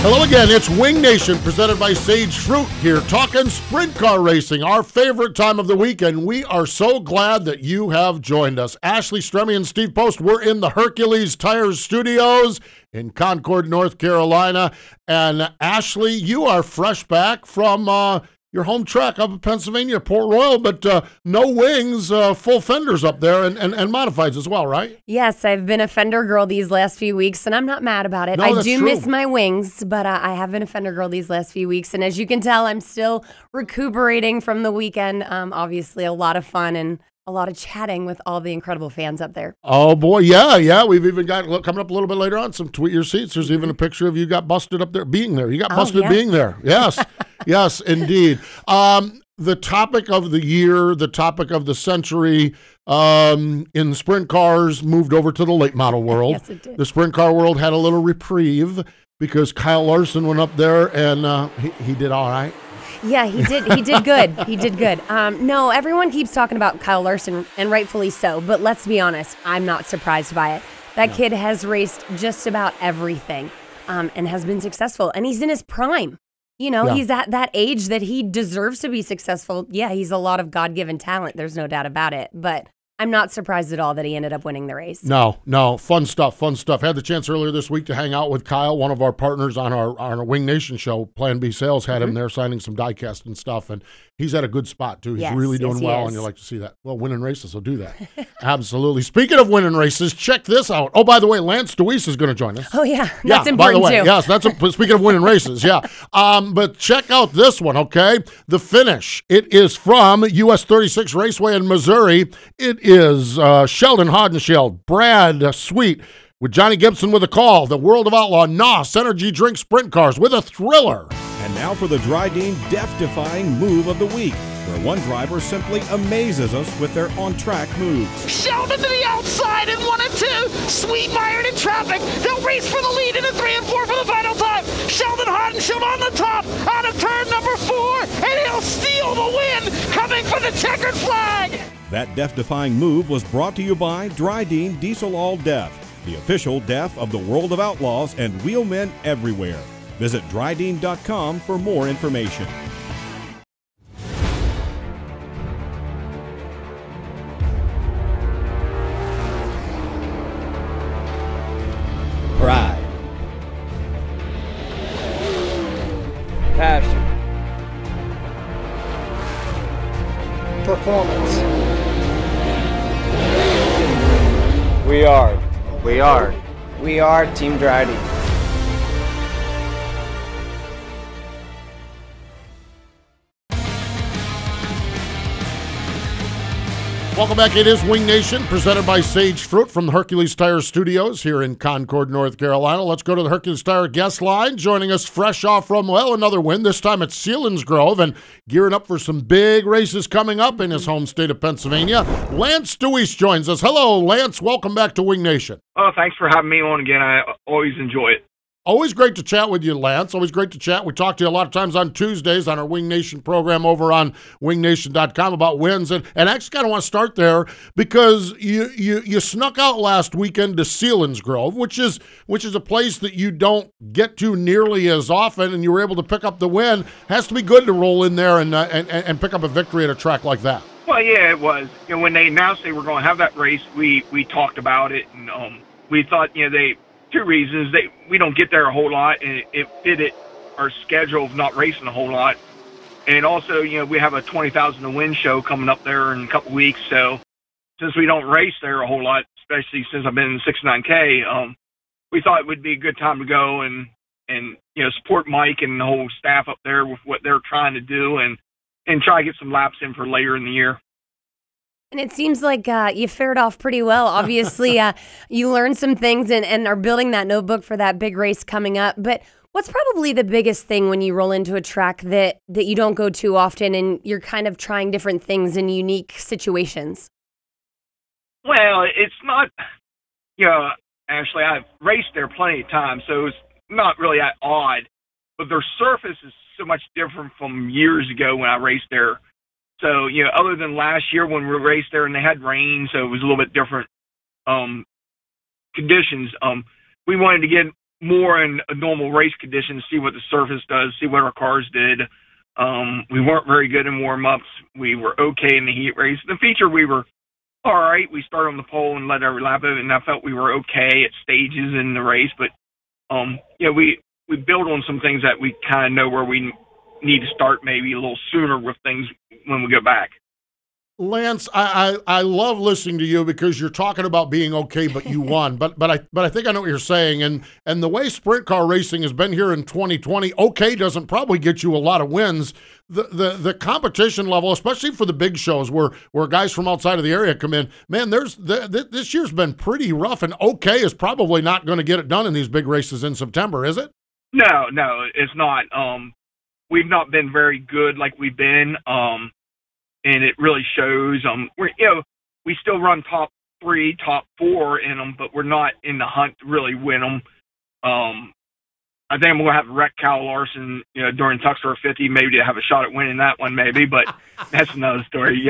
Hello again, it's Wing Nation presented by Sage Fruit here, talking sprint car racing, our favorite time of the week, and we are so glad that you have joined us. Ashley Stremme and Steve Post, we're in the Hercules Tires Studios in Concord, North Carolina, and Ashley, you are fresh back from your home track up in Pennsylvania, Port Royal, but no wings, full fenders up there, and modifieds as well, right? Yes, I've been a fender girl these last few weeks, and I'm not mad about it. No, I that's do true. miss my wings, but I have been a fender girl these last few weeks, and as you can tell, I'm still recuperating from the weekend. Obviously, a lot of fun and a lot of chatting with all the incredible fans up there. Oh, boy, yeah. We've even got, coming up a little bit later on, some Tweet Your Seats. There's even a picture of you got busted up there, being there. You got busted being there. Yes, yes, indeed. The topic of the year, the topic of the century in sprint cars moved over to the late model world. Yes, it did. The sprint car world had a little reprieve because Kyle Larson went up there and he did all right. Yeah, he did. He did good. He did good. No, everyone keeps talking about Kyle Larson, and rightfully so. But let's be honest, I'm not surprised by it. That kid has raced just about everything and has been successful. And he's in his prime. You know, he's at that age that he deserves to be successful. Yeah, he's a lot of God-given talent. There's no doubt about it. But I'm not surprised at all that he ended up winning the race. No. Fun stuff. Had the chance earlier this week to hang out with Kyle, one of our partners on our Wing Nation show. Plan B Sales had him there signing some diecast and stuff, and he's at a good spot, too. He's really doing well, and you like to see that. Well, winning races will do that. Absolutely. Speaking of winning races, check this out. Oh, by the way, Lance Dewease is going to join us. Oh, yeah. That's important, by the way, too. Yes, speaking of winning races, yeah. But check out this one, okay? The finish. It is from US 36 Raceway in Missouri. It is Sheldon Hodenshield, Brad Sweet, with Johnny Gibson with a call. The World of Outlaw NOS Energy Drink Sprint Cars with a thriller. And now for the Dryden death-defying move of the week, where one driver simply amazes us with their on-track moves. Sheldon to the outside in 1 and 2. Sweet mired in traffic. They'll race for the lead in a 3 and 4 for the final time. Sheldon Hodenshield on the top out of turn number 4, and he'll steal the win coming for the checkered flag. That death-defying move was brought to you by Dryden Diesel All Death, the official death of the World of Outlaws and wheelmen everywhere. Visit Dryden.com for more information. Pride. Passion. Performance. We are Team Dryden. Welcome back. It is Wing Nation, presented by Sage Fruit from the Hercules Tire Studios here in Concord, North Carolina. Let's go to the Hercules Tire guest line. Joining us fresh off from, another win, this time at Selinsgrove, and gearing up for some big races coming up in his home state of Pennsylvania. Lance Dewease joins us. Hello, Lance. Welcome back to Wing Nation. Oh, thanks for having me on again. I always enjoy it. Always great to chat with you, Lance. Always great to chat. We talk to you a lot of times on Tuesdays on our Wing Nation program over on wingnation.com about wins. And I actually kind of want to start there because you snuck out last weekend to Selinsgrove, which is a place that you don't get to nearly as often, and you were able to pick up the win. Has to be good to roll in there and pick up a victory at a track like that. Well, yeah, it was. When they announced they were going to have that race, we talked about it, and we thought, two reasons. We don't get there a whole lot, and it fit our schedule of not racing a whole lot. And also, we have a 20,000 to win show coming up there in a couple weeks. So since we don't race there a whole lot, especially since I've been in 69K, we thought it would be a good time to go and support Mike and the whole staff up there with what they're trying to do and try to get some laps in for later in the year. And it seems like you fared off pretty well. Obviously, you learned some things and are building that notebook for that big race coming up. But what's probably the biggest thing when you roll into a track that you don't go too often and you're kind of trying different things in unique situations? Well, it's not, Ashley, I've raced there plenty of times, so it's not really that odd. But their surface is so much different from years ago when I raced there. So, other than last year when we raced there and they had rain, so it was a little bit different conditions, we wanted to get more in a normal race condition, see what the surface does, see what our cars did. We weren't very good in warm-ups. We were okay in the heat race. The feature, we were all right. We started on the pole and led every lap of it, and I felt we were okay at stages in the race. But, we build on some things that we kind of know where we need to start maybe a little sooner with things when we go back. Lance, I love listening to you because you're talking about being okay, but you won. But I think I know what you're saying. And the way sprint car racing has been here in 2020, okay doesn't probably get you a lot of wins. The competition level, especially for the big shows where guys from outside of the area come in, man, this year's been pretty rough, and okay is probably not going to get it done in these big races in September, is it? No, it's not. We've not been very good like we've been. And it really shows. We still run top 3, top 4 in them, but we're not in the hunt to really win them. I think I'm going to have to wreck Kyle Larson, during Tuxedo 50, maybe to have a shot at winning that one, maybe. But that's another story.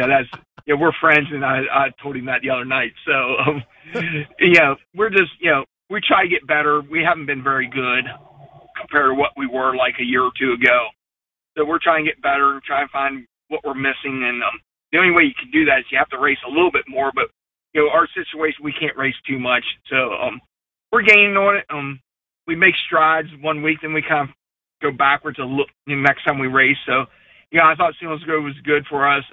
We're friends, and I told him that the other night. So, we're just, we try to get better. We haven't been very good compared to what we were like a year or two ago. So we're trying to get better and try and find what we're missing, and the only way you can do that is you have to race a little bit more. But our situation, we can't race too much, so we're gaining on it. We make strides one week, then we kind of go backwards a little next time we race. So I thought San Francisco was good for us.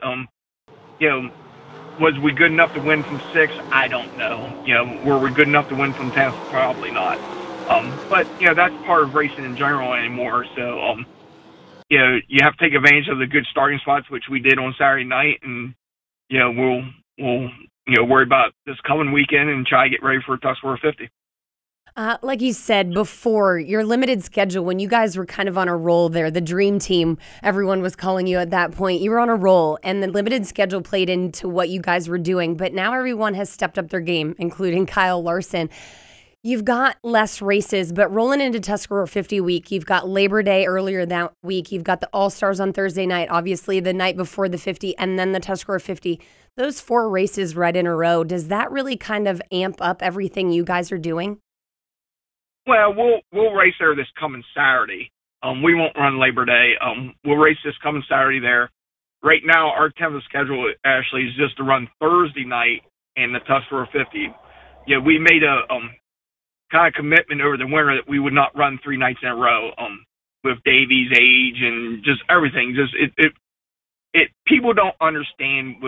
Was we good enough to win from 6? I don't know. Were we good enough to win from 10? Probably not. But that's part of racing in general anymore. So you have to take advantage of the good starting spots, which we did on Saturday night, and we'll worry about this coming weekend and try to get ready for Tuxedo 50. Like you said before, your limited schedule, when you guys were kind of on a roll there, the dream team, everyone was calling you at that point, you were on a roll, and the limited schedule played into what you guys were doing. But now everyone has stepped up their game, including Kyle Larson. You've got less races, but rolling into Tuxedo 50 week, you've got Labor Day earlier that week. You've got the All-Stars on Thursday night, obviously the night before the 50, and then the Tuxedo 50. Those 4 races right in a row, does that really kind of amp up everything you guys are doing? Well, we'll race there this coming Saturday. We won't run Labor Day. We'll race this coming Saturday there. Right now, our tentative schedule, Ashley, is just to run Thursday night and the Tuxedo 50. We made a kind of commitment over the winter that we would not run 3 nights in a row, with Davy's age and just everything. Just it people don't understand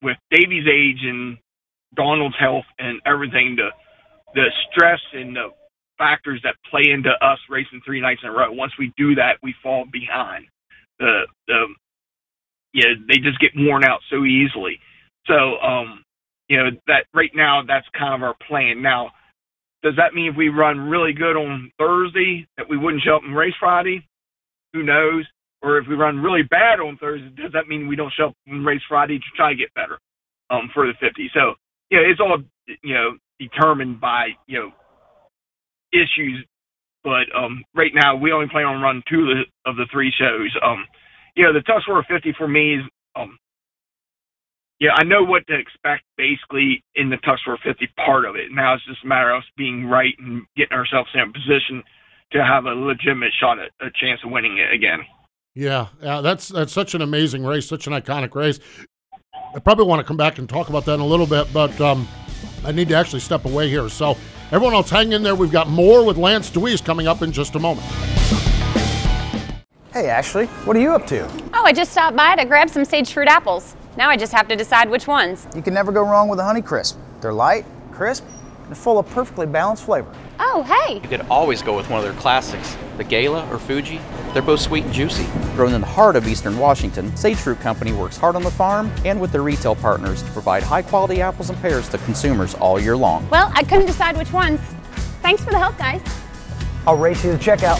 with Davy's age and Donald's health and everything, the stress and the factors that play into us racing 3 nights in a row. Once we do that, we fall behind. They just get worn out so easily. So that right now, that's kind of our plan. Now, does that mean if we run really good on Thursday that we wouldn't show up and race Friday? Who knows? Or if we run really bad on Thursday, does that mean we don't show up and race Friday to try to get better for the 50? So, it's all, determined by, issues. But right now, we only plan on running 2 of the 3 shows. The Tuxedo 50 for me is, I know what to expect basically in the Tuxedo 50 part of it. Now it's just a matter of us being right and getting ourselves in a position to have a legitimate shot at a chance of winning it again. Yeah, that's such an amazing race, such an iconic race. I probably want to come back and talk about that in a little bit, but I need to actually step away here. So everyone else hang in there. We've got more with Lance Dewease coming up in just a moment. Hey, Ashley, what are you up to? Oh, I just stopped by to grab some sage fruit apples. Now I just have to decide which ones. You can never go wrong with a Honey Crisp. They're light, crisp, and full of perfectly balanced flavor. Oh, hey! You could always go with one of their classics, the Gala or Fuji. They're both sweet and juicy. Grown in the heart of Eastern Washington, Sage Fruit Company works hard on the farm and with their retail partners to provide high-quality apples and pears to consumers all year long. Well, I couldn't decide which ones. Thanks for the help, guys. I'll race you to checkout.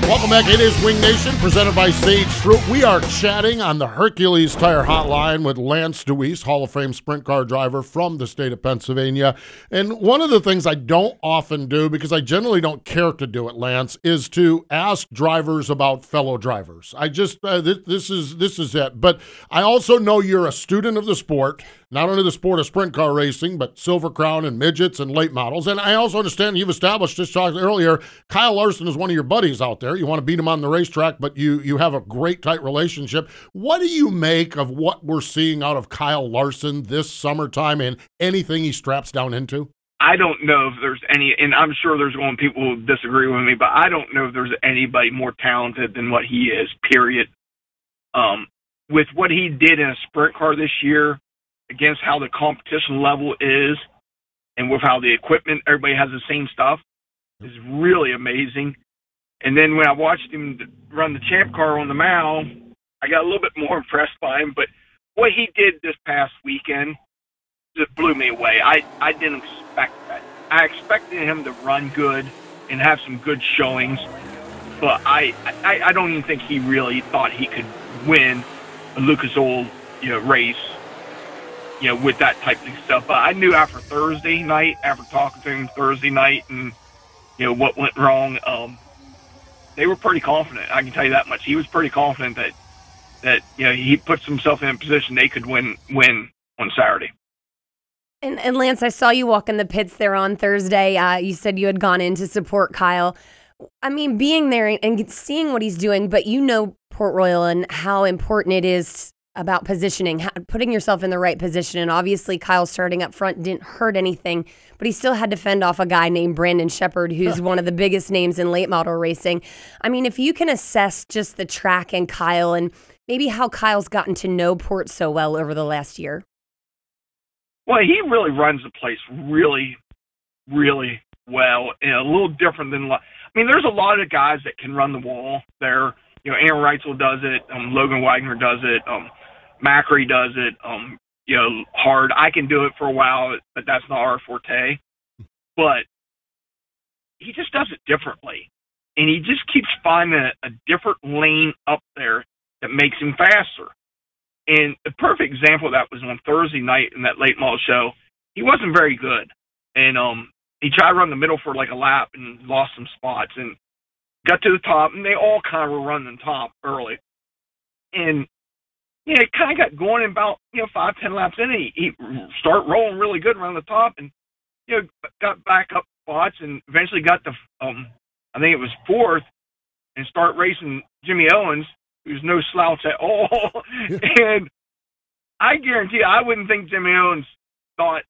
Welcome back. It is Wing Nation, presented by Sage Fruit. We are chatting on the Hercules Tire Hotline with Lance Dewease, Hall of Fame sprint car driver from the state of Pennsylvania. And one of the things I don't often do, because I generally don't care to do it, Lance, is to ask drivers about fellow drivers. I just this is it. But I also know you're a student of the sport. not only the sport of sprint car racing, but Silver Crown and midgets and late models. And I also understand you've established, just talked earlier, Kyle Larson is one of your buddies out there. You want to beat him on the racetrack, but you have a great, tight relationship. What do you make of what we're seeing out of Kyle Larson this summertime and anything he straps down into? I don't know if there's any, and I'm sure there's going to be people who disagree with me, but I don't know if there's anybody more talented than what he is, period. With what he did in a sprint car this year, against how the competition level is, and with how the equipment, everybody has the same stuff, is really amazing. And then when I watched him run the champ car on the Mall, I got a little bit more impressed by him. But what he did this past weekend just blew me away. I didn't expect that. I expected him to run good and have some good showings, but I don't even think he really thought he could win a Lucas Oil, race, with that type of stuff. But I knew after Thursday night, after talking to him Thursday night, and what went wrong, they were pretty confident. I can tell you that much. He was pretty confident that he puts himself in a position they could win on Saturday. And Lance, I saw you walk in the pits there on Thursday. You said you had gone in to support Kyle. I mean, being there and seeing what he's doing, but Port Royal and how important it is about positioning, putting yourself in the right position. And obviously Kyle starting up front didn't hurt anything, but he still had to fend off a guy named Brandon Shepard, who's one of the biggest names in late model racing. I mean, if you can assess just the track and Kyle and maybe how Kyle's gotten to know Port so well over the last year. Well, he really runs the place really, really well, and a little different than, there's a lot of guys that can run the wall there. Aaron Reitzel does it. Logan Wagner does it. Macri does it. Hard. I can do it for a while, but that's not our forte. But he just does it differently. And he just keeps finding a different lane up there that makes him faster. And the perfect example of that was on Thursday night in that late model show. He wasn't very good. And he tried to run the middle for like a lap and lost some spots. And got to the top, and they all kind of were running the top early. And, it kind of got going about, 5-10 laps in, and he started rolling really good around the top and, got back up spots and eventually got to, I think it was fourth, and start racing Jimmy Owens, who's no slouch at all. And I guarantee you, I wouldn't think Jimmy Owens thought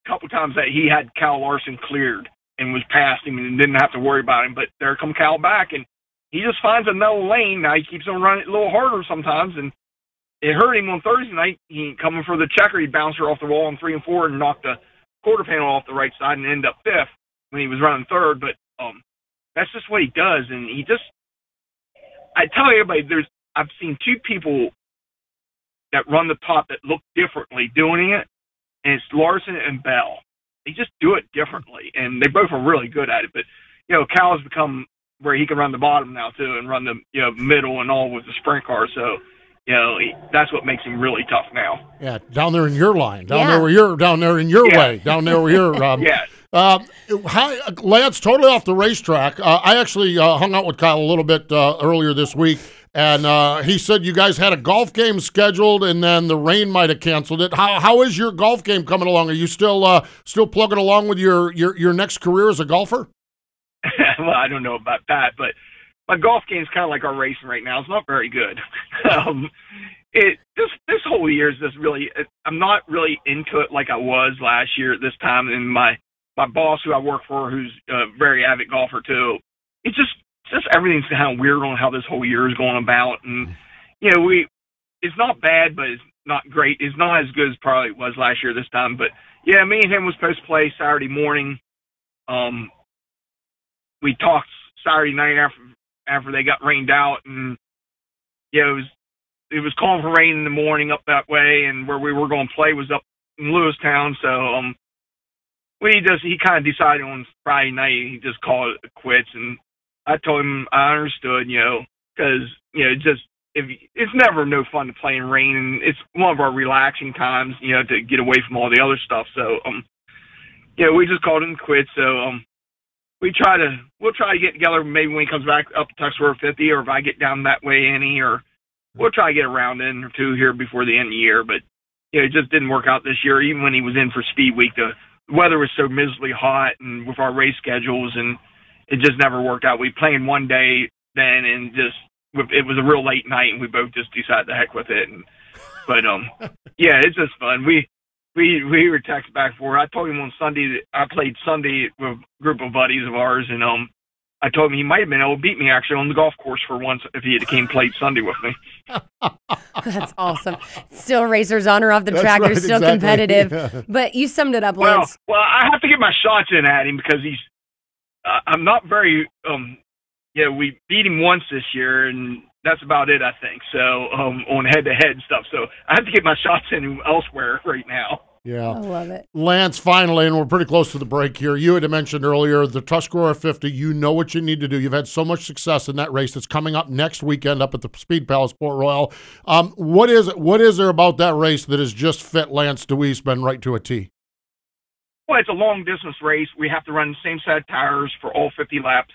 a couple times that he had Kyle Larson cleared and was past him and didn't have to worry about him. But there come Cal back, and he just finds another lane. Now he keeps on running a little harder sometimes, and it hurt him on Thursday night. He coming for the checker, he bounced her off the wall on 3 and 4 and knocked the quarter panel off the right side and ended up fifth when he was running third. But that's just what he does, and he just. I tell everybody, I've seen two people that run the top that look differently doing it, and it's Larson and Bell. They just do it differently, and they both are really good at it. But, Cal has become where he can run the bottom now, too, and run the middle and all with the sprint car. So, that's what makes him really tough now. Yeah, down there in your line, down there where you're, down there in your way, down there where you're. Hi, Lance, totally off the racetrack. I actually hung out with Kyle a little bit earlier this week, and he said you guys had a golf game scheduled, and then the rain might have canceled it. How is your golf game coming along? Are you still plugging along with your next career as a golfer? Well, I don't know about that, but my golf game is kind of like our racing right now. It's not very good. This whole year is just really. I'm not really into it like I was last year at this time, and my boss who I work for, who's a very avid golfer too, it's just everything's kind of weird on how this whole year is going about. And, it's not bad, but it's not great. It's not as good as probably it was last year this time. But, yeah, me and him was supposed to play Saturday morning. We talked Saturday night after they got rained out. And, it was calling for rain in the morning up that way. And where we were going to play was up in Lewistown. So, he kind of decided on Friday night, he just called it quits. And I told him I understood, because, it's never no fun to play in rain. And it's one of our relaxing times, to get away from all the other stuff. So, we just called him quits. So, we'll try to get together maybe when he comes back up to Tuxboro 50, or if I get down that way any, or we'll try to get a round in or two here before the end of the year. But it just didn't work out this year. Even when he was in for Speed Week, the weather was so miserably hot, and with our race schedules, and it just never worked out. We planned one day then, and it was a real late night, and we both just decided to heck with it. But yeah, it's just fun. We were texting back and forth. I told him on Sunday that I played Sunday with a group of buddies of ours, and I told him he might have been able to beat me actually on the golf course for once if he had came played Sunday with me. That's awesome. Still racers on or off the track. Right, They're still competitive. Yeah. But you summed it up, Lance. Well, I have to get my shots in at him because he's. I'm not very. We beat him once this year, and that's about it, I think. So on head-to-head stuff. So I have to get my shots in elsewhere right now. Yeah. I love it. Lance, finally, and we're pretty close to the break here. You had mentioned earlier the Tuscarora 50. You know what you need to do. You've had so much success in that race. It's coming up next weekend up at the Speed Palace Port Royal. What is there about that race that has just fit Lance Dewease been right to a T? Well, it's a long-distance race. We have to run the same set of tires for all 50 laps.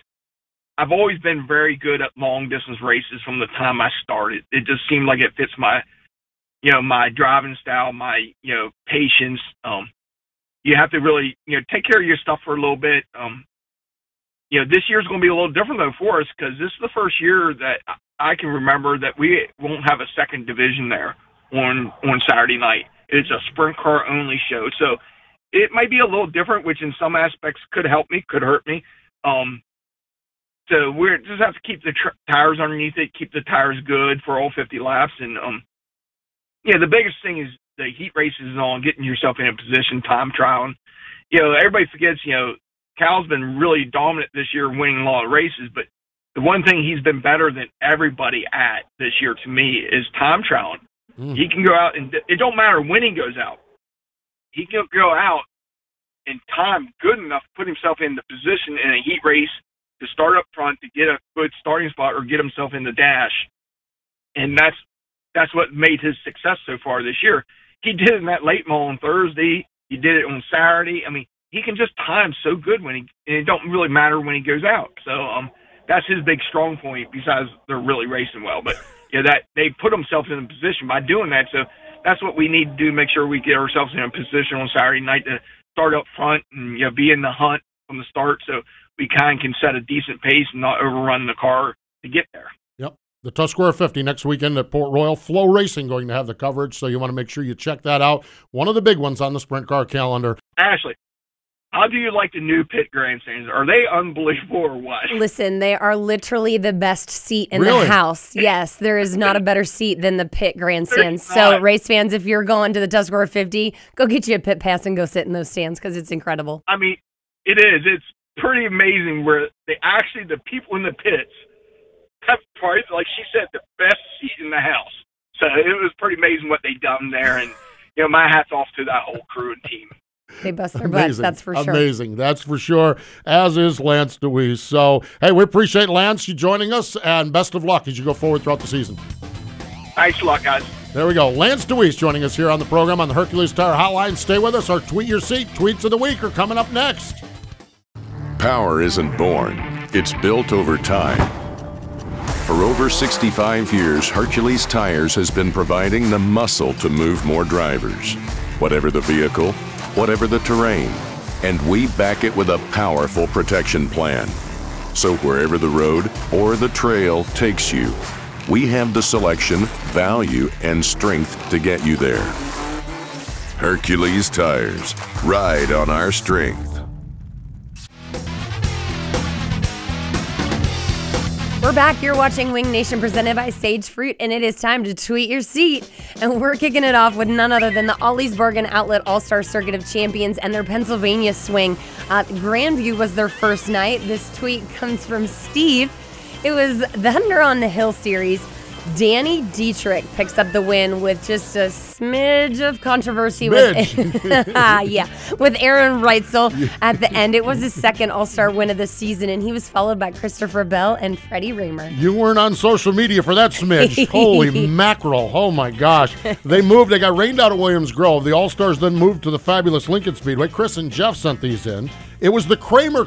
I've always been very good at long-distance races from the time I started. It just seemed like it fits my driving style, my, patience. You have to really, take care of your stuff for a little bit. This year's going to be a little different though for us because this is the first year that I can remember that we won't have a second division there on Saturday night. It's a sprint car only show. So it might be a little different, which in some aspects could help me, could hurt me. So we just have to keep the tires underneath it, keep the tires good for all 50 laps. And, the biggest thing is the heat races and all, getting yourself in a position, time trialing. Everybody forgets, Cal's been really dominant this year, winning a lot of races, but the one thing he's been better than everybody at this year to me is time trialing. He can go out, and it don't matter when he goes out. He can go out and time good enough to put himself in the position in a heat race to start up front, to get a good starting spot or get himself in the dash. And that's what made his success so far this year. He did it in that late model on Thursday. He did it on Saturday. I mean, he can just time so good and it don't really matter when he goes out. So that's his big strong point, besides they're really racing well. But that they put themselves in a position by doing that. So that's what we need to do, make sure we get ourselves in a position on Saturday night to start up front and be in the hunt from the start, so we kind of can set a decent pace and not overrun the car to get there. Yep. The Tuscarora 50 next weekend at Port Royal. Flow Racing going to have the coverage, so you want to make sure you check that out. One of the big ones on the sprint car calendar. Ashley, how do you like the new pit grandstands? Are they unbelievable or what? Listen, they are literally the best seat in the house. Yes, there is not a better seat than the pit grandstands. So, race fans, if you're going to the Tuscarora 50, go get you a pit pass and go sit in those stands because it's incredible. I mean, it is. It's pretty amazing where the people in the pits have probably, like she said, the best seat in the house. So it was pretty amazing what they done there. And, my hat's off to that whole crew and team. They bust their butts, that's for sure. Amazing, that's for sure, as is Lance Dewease. So, hey, we appreciate, Lance, you joining us, and best of luck as you go forward throughout the season. Thanks a lot, guys. There we go. Lance Dewease joining us here on the program on the Hercules Tire Hotline. Stay with us. Our Tweet Your Seat tweets of the week are coming up next. Power isn't born, it's built over time. For over 65 years, Hercules Tires has been providing the muscle to move more drivers. Whatever the vehicle, whatever the terrain, and we back it with a powerful protection plan. So wherever the road or the trail takes you, we have the selection, value, and strength to get you there. Hercules Tires, ride on our strength. We're back. You're watching Wing Nation presented by Sage Fruit, and it is time to tweet your seat. And we're kicking it off with none other than the Ollie's Bargain Outlet All-Star Circuit of Champions and their Pennsylvania swing. Grandview was their first night. This tweet comes from Steve. It was the Thunder on the Hill series. Danny Dietrich picks up the win with just a smidge of controversy with Aaron Reitzel at the end. It was his second All-Star win of the season, and he was followed by Christopher Bell and Freddie Raymer. You weren't on social media for that smidge. Holy mackerel. Oh, my gosh. They got rained out at Williams Grove. The All-Stars then moved to the fabulous Lincoln Speedway. Chris and Jeff sent these in. It was the Kramer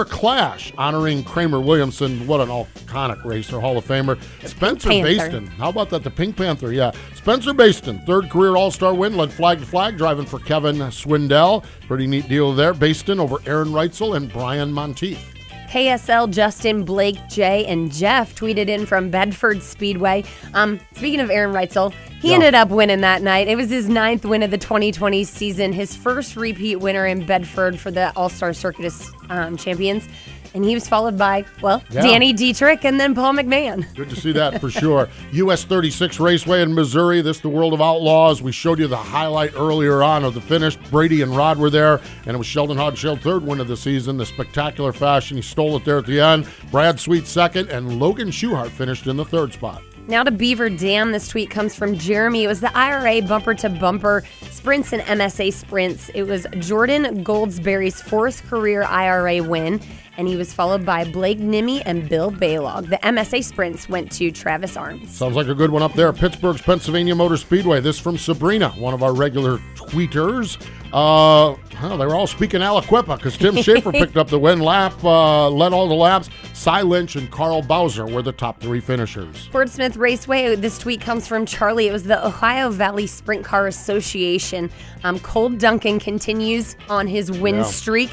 Clash, honoring Kramer Williamson. What an iconic racer, Hall of Famer. Spencer Baston. How about that? The Pink Panther, yeah. Spencer Baston, third career All-Star win, led flag to flag, driving for Kevin Swindell. Pretty neat deal there. Baston over Aaron Reitzel and Brian Monteith. KSL Justin, Blake, Jay, and Jeff tweeted in from Bedford Speedway. Speaking of Aaron Reitzel, he ended up winning that night. It was his 9th win of the 2020 season, his first repeat winner in Bedford for the All-Star Circuit Champions. And he was followed by, Danny Dietrich and then Paul McMahon. Good to see that for sure. US 36 Raceway in Missouri. This is the World of Outlaws. We showed you the highlight earlier on of the finish. Brady and Rod were there, and it was Sheldon Hodgshield, third win of the season. The spectacular fashion. He stole it there at the end. Brad Sweet second, and Logan Schuchart finished in the third spot. Now to Beaver Dam. This tweet comes from Jeremy. It was the IRA bumper-to-bumper sprints and MSA sprints. It was Jordan Goldsberry's 4th career IRA win, and he was followed by Blake Nimme and Bill Baylog. The MSA sprints went to Travis Arns. Sounds like a good one up there. Pittsburgh's Pennsylvania Motor Speedway. This from Sabrina, one of our regular tweeters. They were all speaking Aliquippa because Tim Schaefer picked up the win lap, led all the laps. Cy Lynch and Carl Bowser were the top 3 finishers. Portsmouth Raceway, this tweet comes from Charlie. It was the Ohio Valley Sprint Car Association. Cole Duncan continues on his win streak.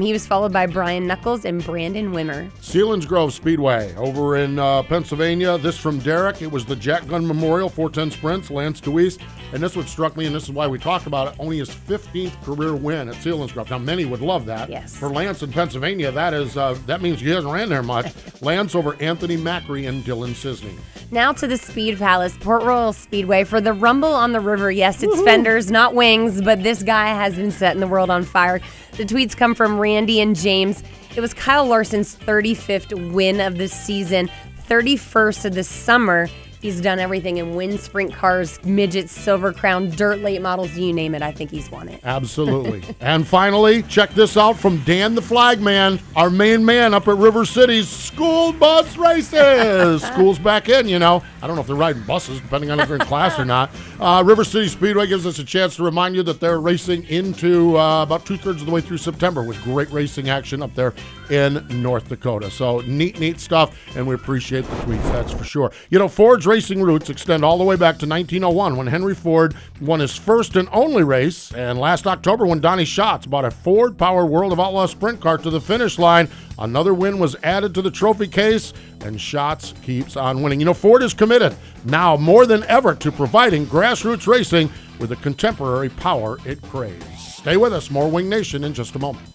He was followed by Brian Knuckles and Brandon Wimmer. Selinsgrove Speedway over in Pennsylvania. This from Derek. It was the Jack Gunn Memorial 410 Sprints, Lance Dewease. And this what struck me, and this is why we talk about it, only his 15th career win at Selinsgrove. Now, many would love that. Yes. For Lance in Pennsylvania, that means he hasn't ran there much. Lance over Anthony Macri and Dylan Sisney. Now to the Speed Palace, Port Royal Speedway for the Rumble on the River. Yes, it's fenders, not wings, but this guy has been setting the world on fire. The tweets come from Randy and James. It was Kyle Larson's 35th win of the season, 31st of the summer. He's done everything in wind, sprint cars, midgets, Silver Crown, dirt, late models, you name it. I think he's won it. Absolutely. And finally, check this out from Dan the Flagman, our main man up at River City's school bus races. School's back in, you know. I don't know if they're riding buses, depending on if they're in class or not. River City Speedway gives us a chance to remind you that they're racing into about 2/3 of the way through September with great racing action up there in North Dakota. So neat stuff, and we appreciate the tweets, that's for sure. You know, Ford's racing roots extend all the way back to 1901 when Henry Ford won his first and only race, and last October when Donnie Schatz brought a Ford-powered World of Outlaws sprint car to the finish line. Another win was added to the trophy case, and Schatz keeps on winning. You know, Ford is committed now more than ever to providing grassroots racing with the contemporary power it craves. Stay with us, more Wing Nation in just a moment.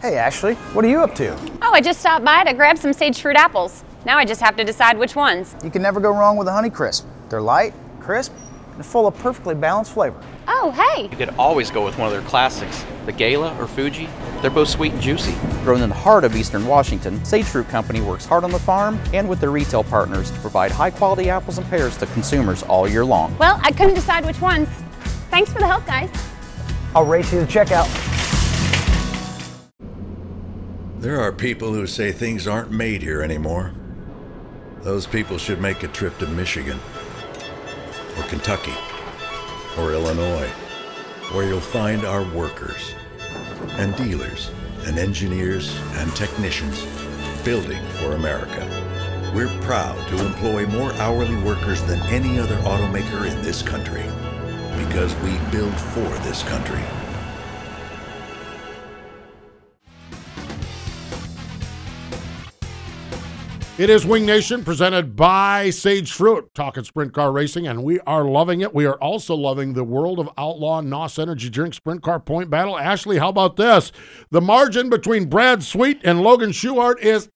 Hey Ashley, what are you up to? Oh, I just stopped by to grab some sage fruit apples. Now I just have to decide which ones. You can never go wrong with a Honey Crisp. They're light, crisp, and full of perfectly balanced flavor. Oh, hey! You could always go with one of their classics, the Gala or Fuji. They're both sweet and juicy. Grown in the heart of Eastern Washington, Sage Fruit Company works hard on the farm and with their retail partners to provide high-quality apples and pears to consumers all year long. Well, I couldn't decide which ones. Thanks for the help, guys. I'll race you to checkout. There are people who say things aren't made here anymore. Those people should make a trip to Michigan, or Kentucky, or Illinois, where you'll find our workers, and dealers, and engineers, and technicians building for America. We're proud to employ more hourly workers than any other automaker in this country, because we build for this country. It is Wing Nation presented by Sage Fruit, talking sprint car racing, and we are loving it. We are also loving the World of Outlaw NOS Energy Drink Sprint Car Point Battle. Ashley, how about this? The margin between Brad Sweet and Logan Schuchart is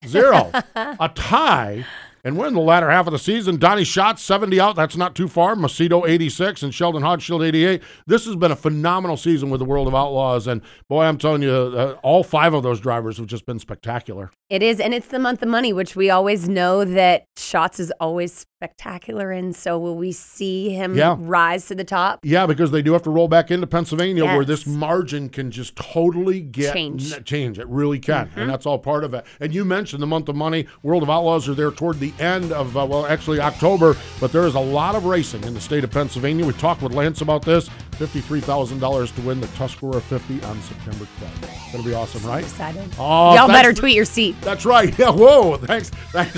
0. A tie. And we're in the latter half of the season. Donnie Schatz, 70 out. That's not too far. Macedo, 86. And Sheldon Hodgshield, 88. This has been a phenomenal season with the World of Outlaws. And, boy, I'm telling you, all 5 of those drivers have just been spectacular. It is, and it's the month of money, which we always know that Schatz is always spectacular. And so will we see him rise to the top? Yeah, because they do have to roll back into Pennsylvania where this margin can just totally change. It really can. And that's all part of it. And you mentioned the month of money. World of Outlaws are there toward the end of, actually October. But there is a lot of racing in the state of Pennsylvania. We talked with Lance about this. $53,000 to win the Tuscarora 50 on September 12th. Going to be awesome, right? Excited. Oh, y'all better tweet your seat. That's right. Yeah. Whoa. Thanks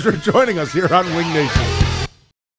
for joining us here on Wing Nation.